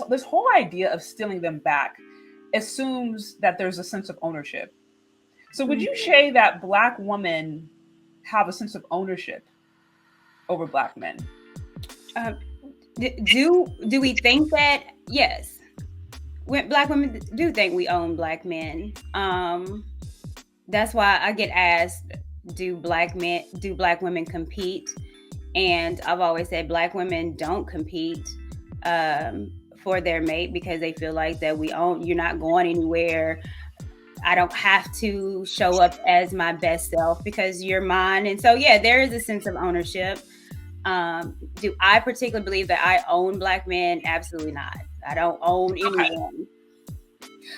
this whole idea of stealing them back assumes that there's a sense of ownership. So would you say that Black women have a sense of ownership over Black men? Do we think that? Yes. Black women do think we own Black men. That's why I get asked, do Black women compete? And I've always said Black women don't compete for their mate because they feel like that you're not going anywhere. I don't have to show up as my best self because you're mine. And so, yeah, there is a sense of ownership. Do I particularly believe that I own Black men? Absolutely not. I don't own anyone.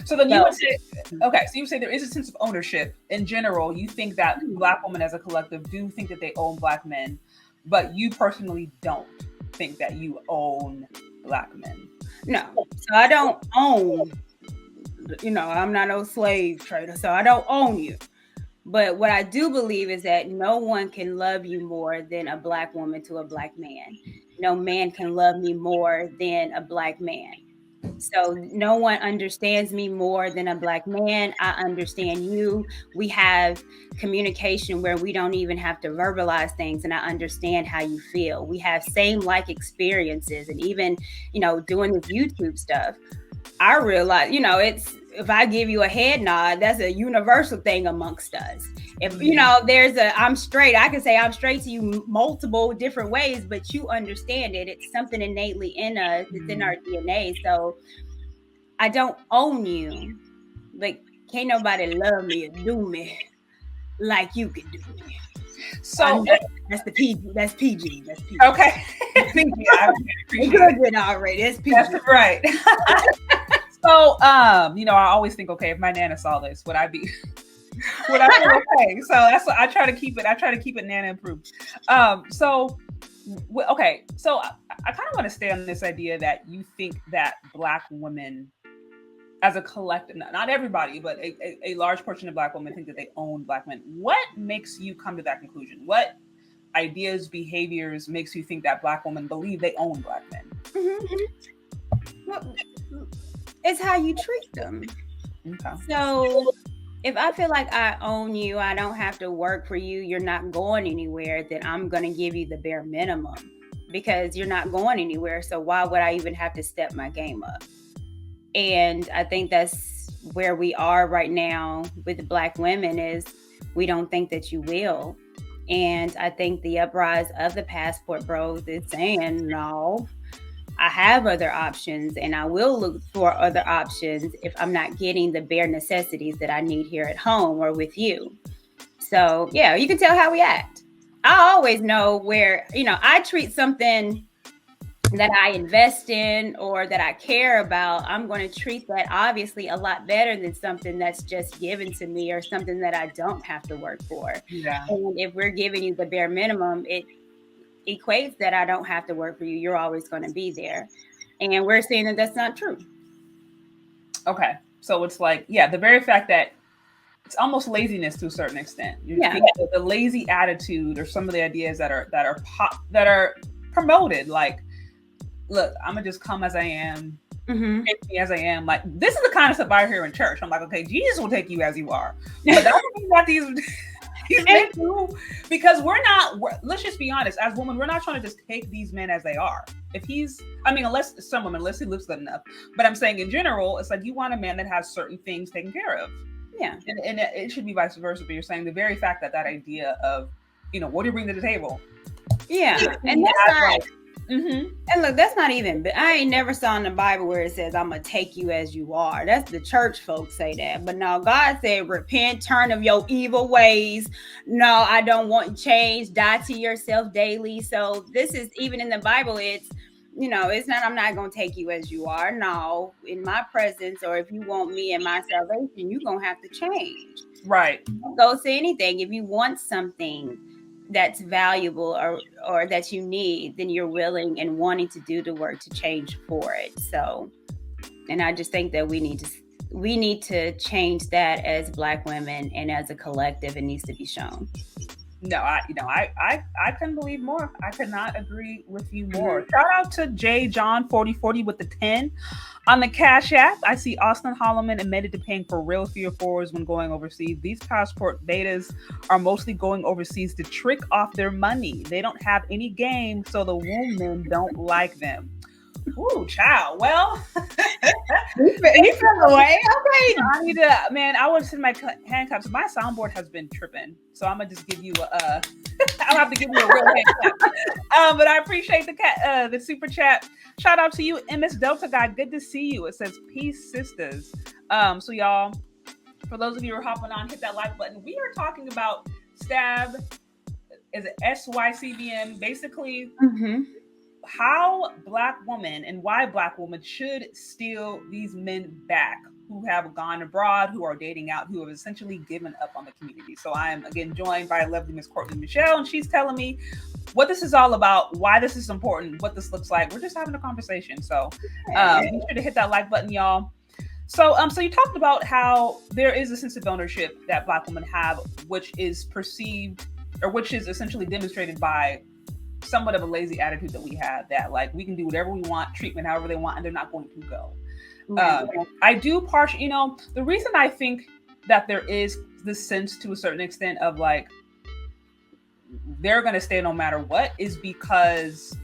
So then you would say, okay, so you would say there is a sense of ownership. In general, you think that Black women as a collective do think that they own Black men, but you personally don't think that you own Black men. No. So I don't own, I'm not no slave trader, so I don't own you. But what I do believe is that no one can love you more than a Black woman to a Black man. No man can love me more than a Black man. So no one understands me more than a Black man. I understand you. We have communication where we don't even have to verbalize things, and I understand how you feel. We have same experiences, and even, doing this YouTube stuff, I realize, if I give you a head nod, that's a universal thing amongst us. If, there's I'm straight, I can say I'm straight to you multiple different ways, but you understand it. It's something innately in us. It's in our DNA. So I don't own you, but can't nobody love me or do me like you can do me. So that's the PG. That's PG. That's PG. Okay. PG. Good already. That's PG. That's right. So, I always think, okay, if my Nana saw this, would I be okay? So that's what I try to keep it Nana approved. So I kind of want to stay on this idea that you think that Black women as a collective, not everybody, but a large portion of Black women think that they own Black men. What makes you come to that conclusion? What ideas, behaviors makes you think that Black women believe they own Black men? Mm-hmm. Well, it's how you treat them. Okay. So if I feel like I own you, I don't have to work for you, you're not going anywhere, then I'm going to give you the bare minimum because you're not going anywhere. So why would I even have to step my game up? And I think that's where we are right now with the Black women is we don't think that you will. And I think the uprise of the passport bros is saying, no, I have other options and I will look for other options if I'm not getting the bare necessities that I need here at home or with you. So, yeah, you can tell how we act. I always know where, I treat something that I invest in or that I care about, I'm going to treat that obviously a lot better than something that's just given to me or something that I don't have to work for. Yeah. And if we're giving you the bare minimum, it equates that I don't have to work for you. You're always going to be there. And we're seeing that that's not true. Okay. So it's like, the very fact that it's almost laziness to a certain extent. The lazy attitude or some of the ideas that are promoted, like, look, I'm gonna just come as I am, take me as I am. Like, this is the kind of stuff I hear in church. I'm like, okay, Jesus will take you as you are. But that's not these men do, because let's just be honest, as women, we're not trying to just take these men as they are. Unless some women, unless he looks good enough. But I'm saying in general, it's like you want a man that has certain things taken care of. Yeah. And it should be vice versa. But you're saying the very fact that idea of, what do you bring to the table? Yeah. And that's not... Mm-hmm. And look, that's not even, I ain't never saw in the Bible where it says, I'm going to take you as you are. That's the church folks say that. But no, God said, repent, turn of your evil ways. No, I don't want change. Die to yourself daily. So this is, even in the Bible, it's, it's not, I'm not going to take you as you are. No, in my presence, or if you want me and my salvation, you're going to have to change. Right. Don't go say anything. If you want something that's valuable or that you need, then you're willing and wanting to do the work to change for it. So, and I just think that we need to change that as Black women, and as a collective, it needs to be shown. No, I couldn't believe more. I could not agree with you more. Shout out to J John 4040 with the 10 on the Cash App. I see Austin Holloman admitted to paying for real 304s when going overseas. These passport betas are mostly going overseas to trick off their money. They don't have any game, so the women don't like them. Ooh, child. Well, you fell away. Okay. I need to, man. I was in my handcuffs. My soundboard has been tripping, so I'm gonna just give you a. I'll have to give you a real handcuff. But I appreciate the super chat. Shout out to you, MS Delta guy. Good to see you. It says peace, sisters. So y'all, for those of you who are hopping on, hit that like button. We are talking about S.T.A.B. Is it SYSBM? Basically. Mm-hmm. How Black women and why Black women should steal these men back who have gone abroad, who are dating out, who have essentially given up on the community. So I am again joined by lovely Miss Courtney Michelle, and she's telling me what this is all about, why this is important, what this looks like. We're just having a conversation. So be sure to hit that like button, y'all. So you talked about how there is a sense of ownership that Black women have, which is perceived, or which is essentially demonstrated by somewhat of a lazy attitude that we have, that like we can do whatever we want, treatment however they want, and they're not going to go. I do the reason I think that there is this sense to a certain extent of like they're going to stay no matter what is because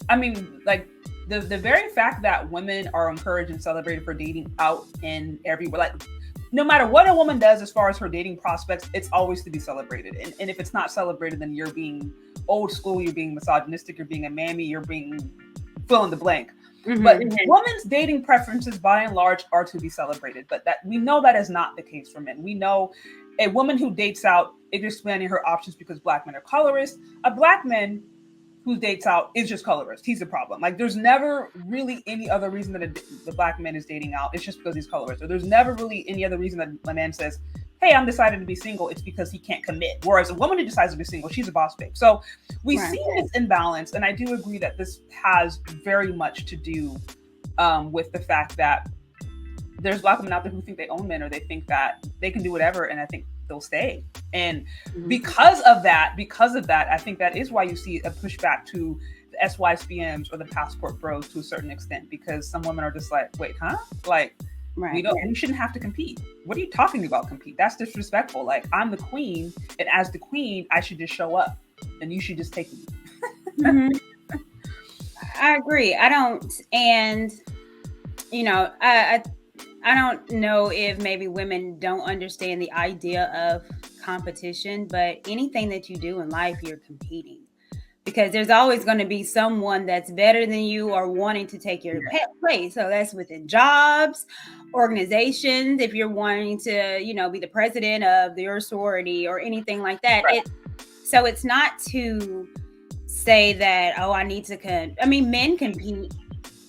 I mean, like the very fact that women are encouraged and celebrated for dating out in everywhere, like no matter what a woman does as far as her dating prospects, it's always to be celebrated. And if it's not celebrated, then you're being old school, you're being misogynistic, you're being a mammy, you're being fill in the blank. Mm-hmm. But women's dating preferences by and large are to be celebrated. But that we know that is not the case for men. We know a woman who dates out is expanding her options because Black men are colorist. A Black man who dates out is just colorist. He's the problem. Like there's never really any other reason that the Black man is dating out. It's just because he's colorist. Or there's never really any other reason that a man says, hey, I'm decided to be single. It's because he can't commit. Whereas a woman who decides to be single, she's a boss babe. So we see this imbalance. And I do agree that this has very much to do with the fact that there's Black women out there who think they own men, or they think that they can do whatever. And I think they'll stay. And because of that, I think that is why you see a pushback to the SYSBMs or the passport bros to a certain extent, because some women are just like, wait, huh? Like, we shouldn't have to compete. What are you talking about compete? That's disrespectful. Like, I'm the queen, and as the queen, I should just show up and you should just take me. I agree. I don't, and I don't know if maybe women don't understand the idea of competition, but anything that you do in life, you're competing. Because there's always going to be someone that's better than you or wanting to take your place. So that's within jobs, organizations, if you're wanting to, be the president of your sorority or anything like that. Right. So it's not to say that, I need to, men compete.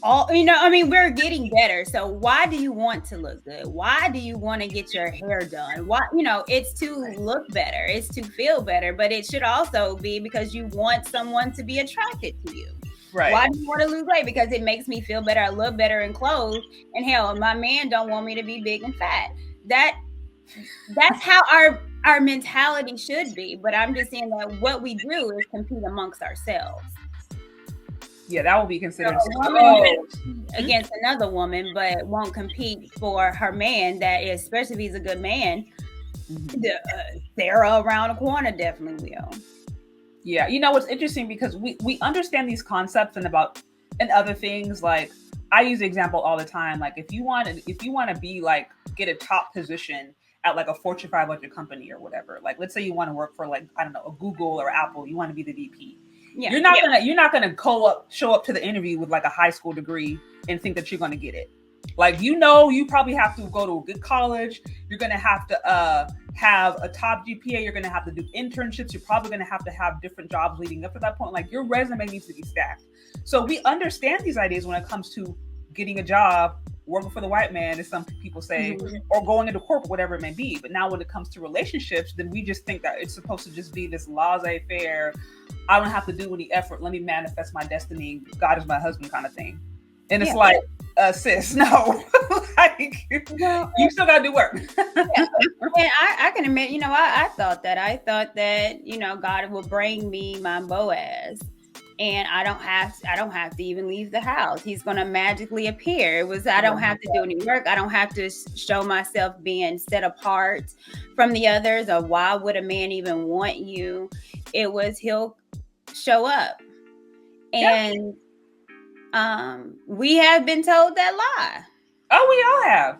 We're getting better. So why do you want to look good? Why do you want to get your hair done? Why, it's to look better. It's to feel better, but it should also be because you want someone to be attracted to you. Right. Why do you want to lose weight? Because it makes me feel better. I look better in clothes. And hell, my man don't want me to be big and fat. That's how our mentality should be. But I'm just saying that what we do is compete amongst ourselves. Yeah, that will be considered against another woman, but won't compete for her man. That is, especially if he's a good man. Sarah around the corner definitely will. Yeah, it's interesting because we understand these concepts and other things. Like I use the example all the time. Like if you want to be like get a top position at like a Fortune 500 company or whatever. Like let's say you want to work for like I don't know a Google or Apple. You want to be the VP. Yeah, you're not gonna show up to the interview with like a high school degree and think that you're gonna get it. Like you probably have to go to a good college. You're gonna have to have a top GPA. You're gonna have to do internships. You're probably gonna have to have different jobs leading up to that point. Like your resume needs to be stacked. So we understand these ideas when it comes to getting a job, working for the white man, as some people say, or going into corporate, whatever it may be. But now when it comes to relationships, then we just think that it's supposed to just be this laissez-faire, I don't have to do any effort, let me manifest my destiny, God is my husband kind of thing. And it's like, sis, no. Like, well, you still gotta do work. Yeah. And I can admit, I thought that, God will bring me my Boaz. And I don't have to even leave the house. He's going to magically appear. I don't have to do any work. I don't have to show myself being set apart from the others, or why would a man even want you? It was, he'll show up. And we have been told that lie. Oh, we all have.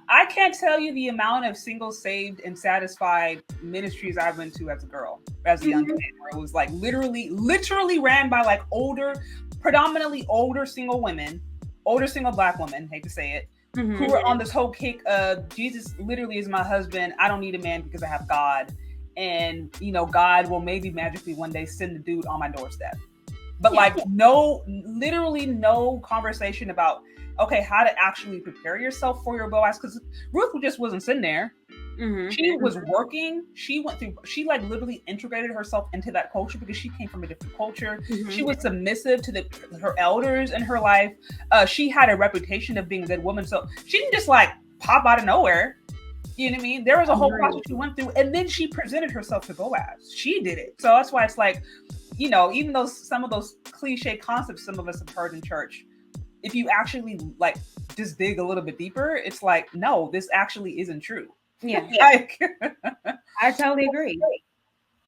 I can't tell you the amount of single, saved, and satisfied ministries I went to as a girl, as a young man, where it was like literally ran by like predominantly older single women, older single Black women, hate to say it, who were on this whole kick of Jesus literally is my husband. I don't need a man because I have God. And, God will maybe magically one day send the dude on my doorstep. But literally no conversation about, okay, how to actually prepare yourself for your Boaz, because Ruth just wasn't sitting there. She was working. She like literally integrated herself into that culture because she came from a different culture. She was submissive to her elders in her life. She had a reputation of being a good woman. So she didn't just like pop out of nowhere. You know what I mean? There was a whole process she went through, and then she presented herself to Boaz. She did it. So that's why it's like, even though some of those cliche concepts some of us have heard in church, if you actually like just dig a little bit deeper, it's like, no, this actually isn't true. Yeah. Like, I totally agree.